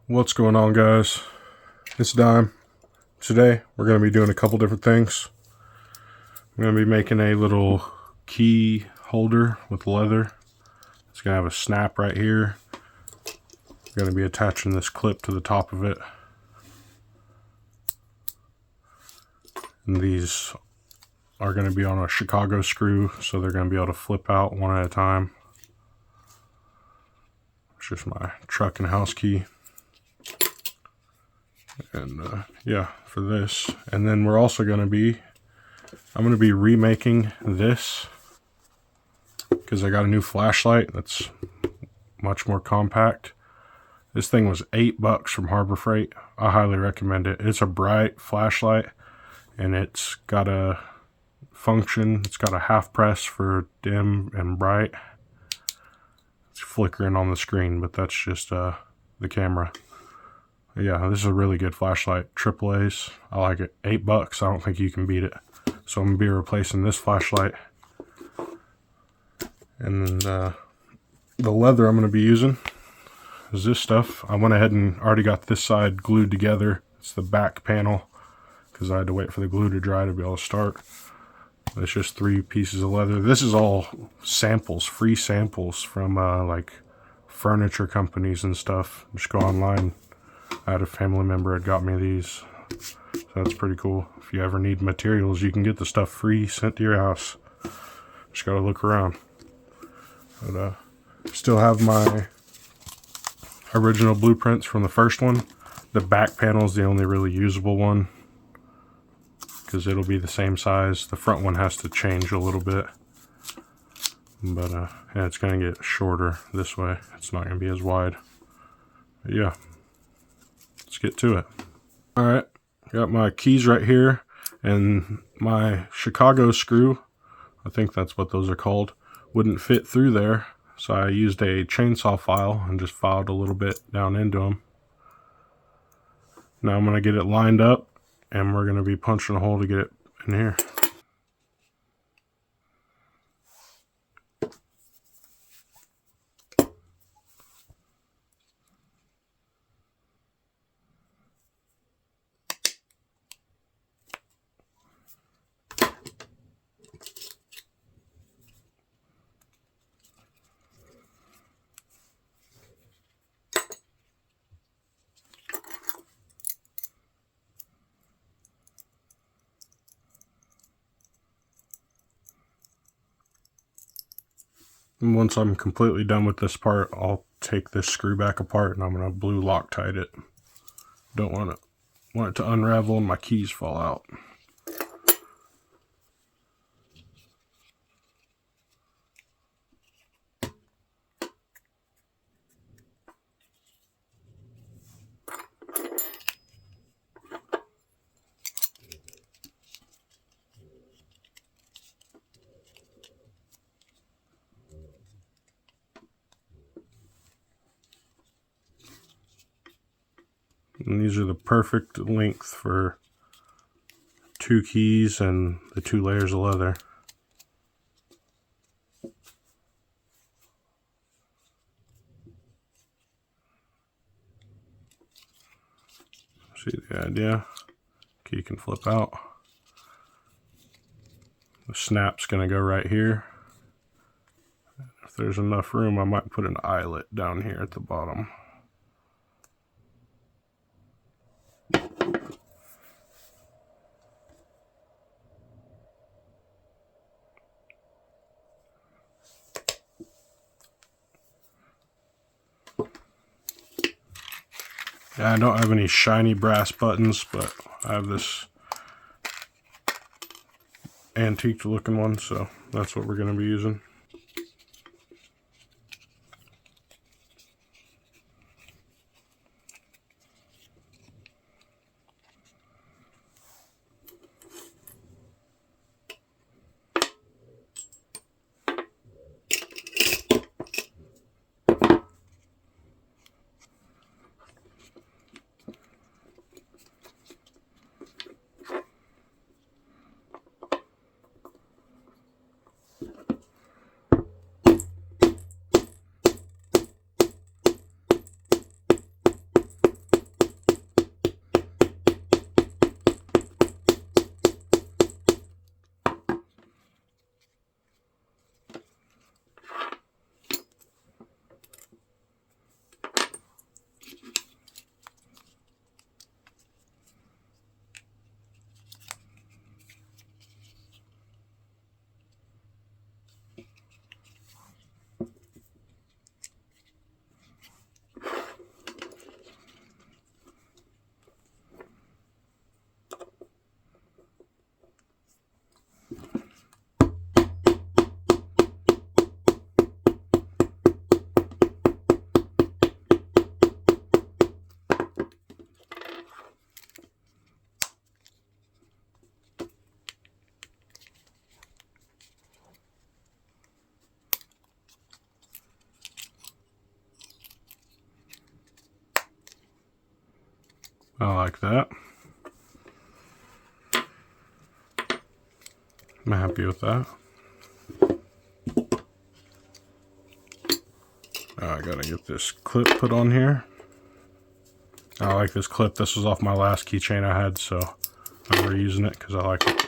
What's going on, guys? It's Dime. Today we're going to be doing a couple different things. I'm going to be making a little key holder with leather. It's going to have a snap right here. I'm going to be attaching this clip to the top of it. And these are going to be on a Chicago screw, so they're going to be able to flip out one at a time. It's just my truck and house key. And yeah, for this. And then we're also going to be, I'm going to be remaking this because I got a new flashlight that's much more compact. This thing was $8 from Harbor Freight. I highly recommend it. It's a bright flashlight and it's got a function. It's got a half press for dim and bright. It's flickering on the screen, but that's just the camera. Yeah, this is a really good flashlight. AAA's. I like it. $8. I don't think you can beat it. So I'm going to be replacing this flashlight. And then the leather I'm going to be using is this stuff. I went ahead and already got this side glued together. It's the back panel because I had to wait for the glue to dry to be able to start. It's just 3 pieces of leather. This is all samples, free samples from like furniture companies and stuff. Just go online. I had a family member had got me these, so that's pretty cool. If you ever need materials, you can get the stuff free sent to your house. Just gotta look around. But still have my original blueprints from the first one. The back panel is the only really usable one because it'll be the same size. The front one has to change a little bit, but yeah, it's gonna get shorter this way. It's not gonna be as wide. But yeah. Let's get to it. Alright, got my keys right here and my Chicago screw, I think that's what those are called, wouldn't fit through there, so I used a chainsaw file and just filed a little bit down into them. Now I'm going to get it lined up and we're going to be punching a hole to get it in here. And once I'm completely done with this part, I'll take this screw back apart and I'm going to blue Loctite it. Don't want it to unravel and my keys fall out. And these are the perfect length for 2 keys and the 2 layers of leather. See the idea? Key can flip out. The snap's going to go right here. If there's enough room, I might put an eyelet down here at the bottom. Yeah, I don't have any shiny brass buttons, but I have this antique looking one, so that's what we're going to be using. I like that. I'm happy with that. I gotta get this clip put on here. I like this clip. This was off my last keychain I had, so I'm reusing it because I like it.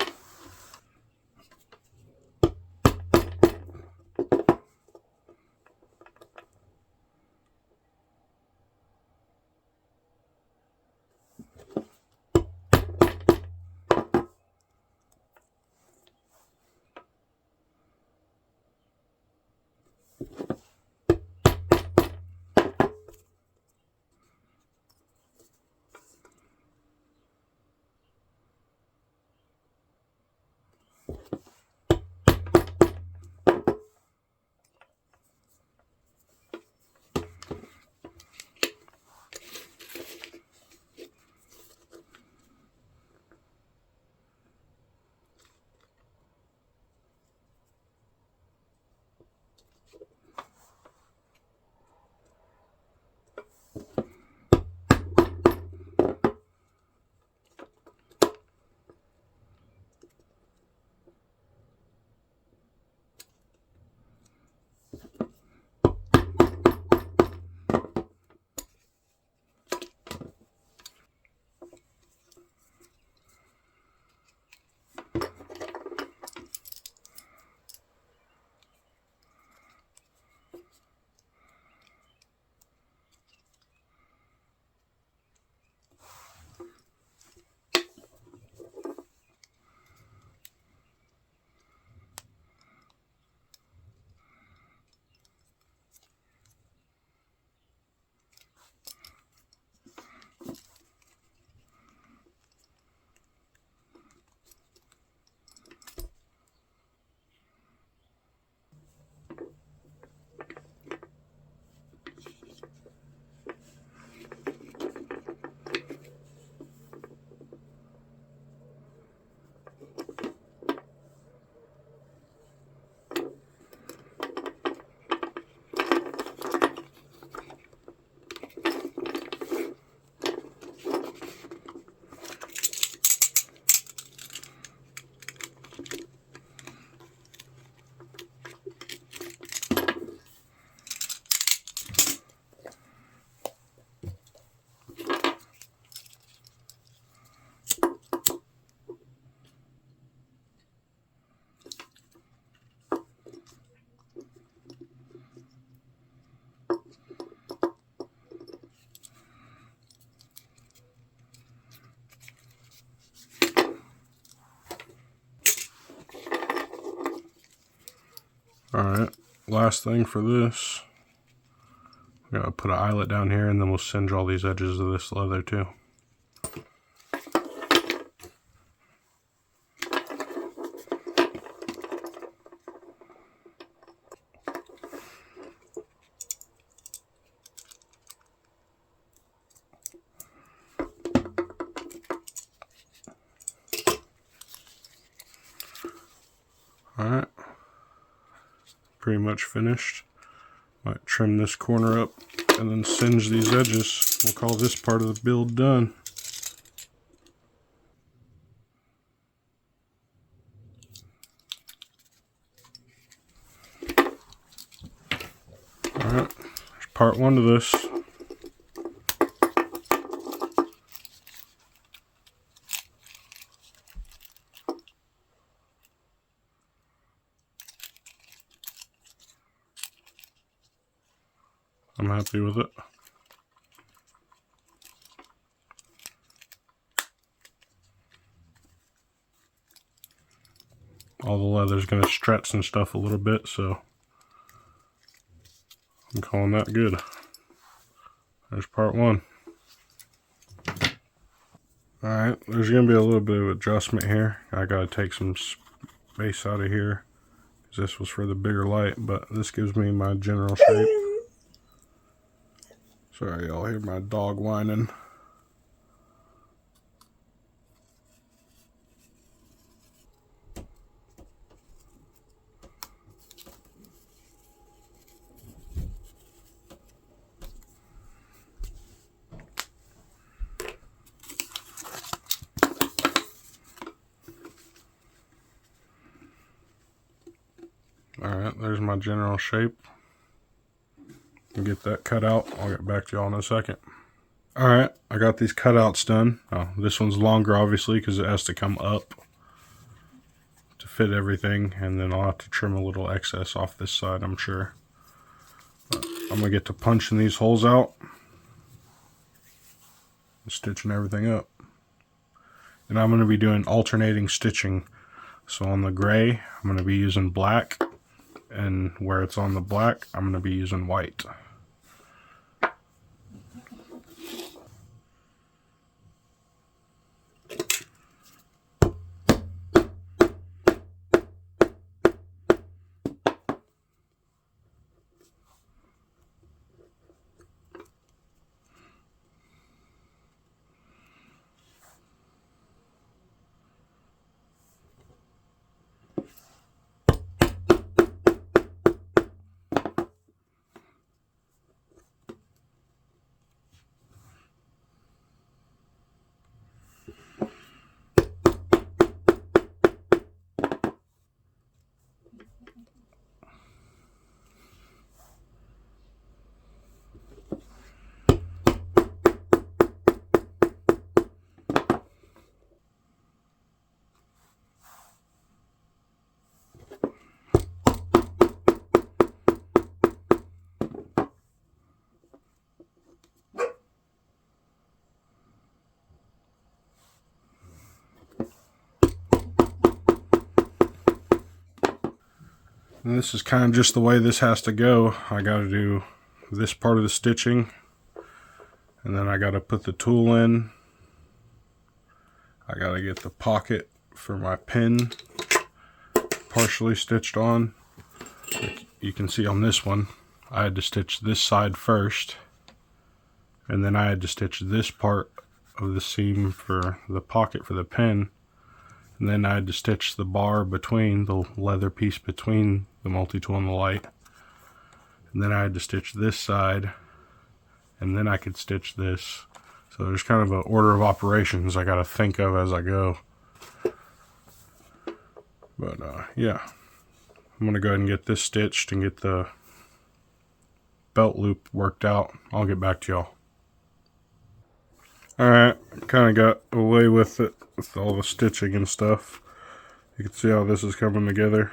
Alright, last thing for this. I'm gonna put an eyelet down here and then we'll singe all these edges of this leather too. Alright, pretty much finished. Might trim this corner up and then singe these edges. We'll call this part of the build done. Alright, there's part one to this. I'm happy with it. All the leather's going to stretch and stuff a little bit, so I'm calling that good. There's part one. Alright, there's going to be a little bit of adjustment here. I got to take some space out of here, because this was for the bigger light, but this gives me my general shape. Sorry, y'all hear my dog whining. there's my general shape. And get that cut out. I'll get back to y'all in a second. Alright, I got these cutouts done. Oh, this one's longer obviously because it has to come up to fit everything, and then I'll have to trim a little excess off this side, I'm sure. But I'm gonna get to punching these holes out and stitching everything up. And I'm gonna be doing alternating stitching. So on the gray, I'm gonna be using black, and where it's on the black, I'm gonna be using white. And this is kind of just the way this has to go. I got to do this part of the stitching, and then I got to put the tool in. I got to get the pocket for my pin partially stitched on. You can see on this one, I had to stitch this side first, and then I had to stitch this part of the seam for the pocket for the pin, and then I had to stitch the bar between, the leather piece between the multi-tool and the light, and then I had to stitch this side, and then I could stitch this. So there's kind of an order of operations I gotta think of as I go. But yeah, I'm gonna go ahead and get this stitched and get the belt loop worked out. I'll get back to y'all. Alright, kind of got away with it with all the stitching and stuff. You can see how this is coming together.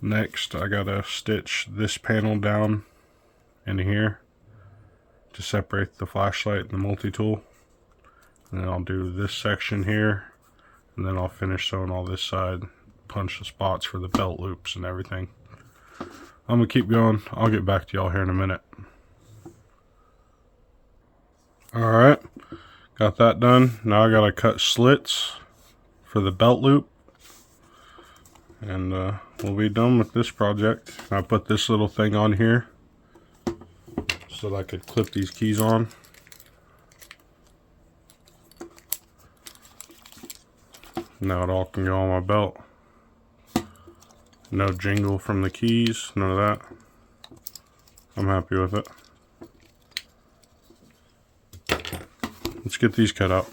Next, I gotta stitch this panel down in here to separate the flashlight and the multi-tool. And then I'll do this section here, and then I'll finish sewing all this side, punch the spots for the belt loops and everything. I'm gonna keep going. I'll get back to y'all here in a minute. Alright, got that done. Now I gotta cut slits for the belt loop, and we'll be done with this project. I put this little thing on here so that I could clip these keys on. Now it all can go on my belt. No jingle from the keys, none of that. I'm happy with it. Let's get these cut out.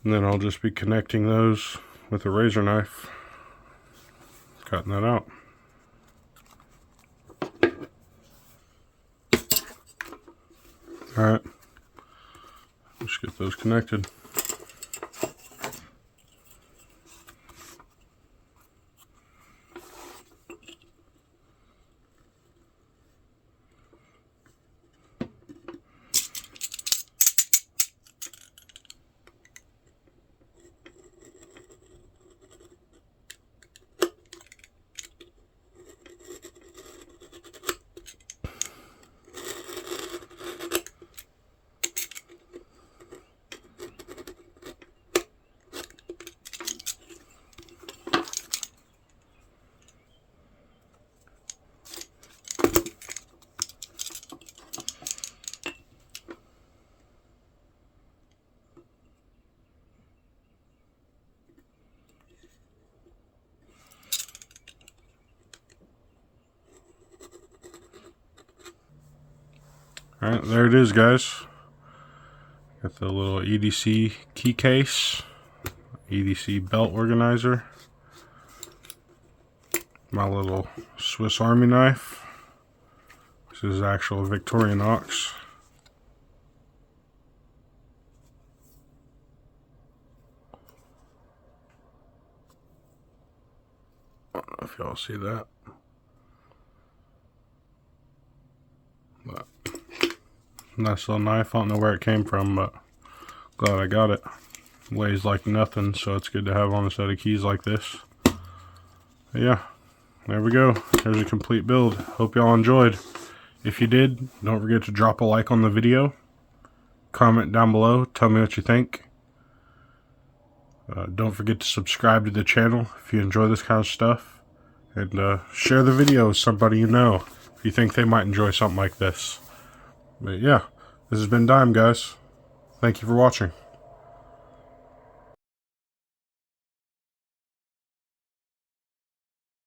And then I'll just be connecting those with a razor knife, cutting that out. Alright, let's get those connected. Alright, there it is, guys. Got the little EDC key case, EDC belt organizer, my little Swiss Army knife. This is actual Victorinox. I don't know if y'all see that. But nice little knife. I don't know where it came from, but glad I got it. Weighs like nothing, so it's good to have on a set of keys like this. But yeah, there we go. There's a complete build. Hope y'all enjoyed. If you did, don't forget to drop a like on the video. Comment down below. Tell me what you think. Don't forget to subscribe to the channel if you enjoy this kind of stuff. And share the video with somebody you know if you think they might enjoy something like this. But yeah, this has been Dime, guys. Thank you for watching.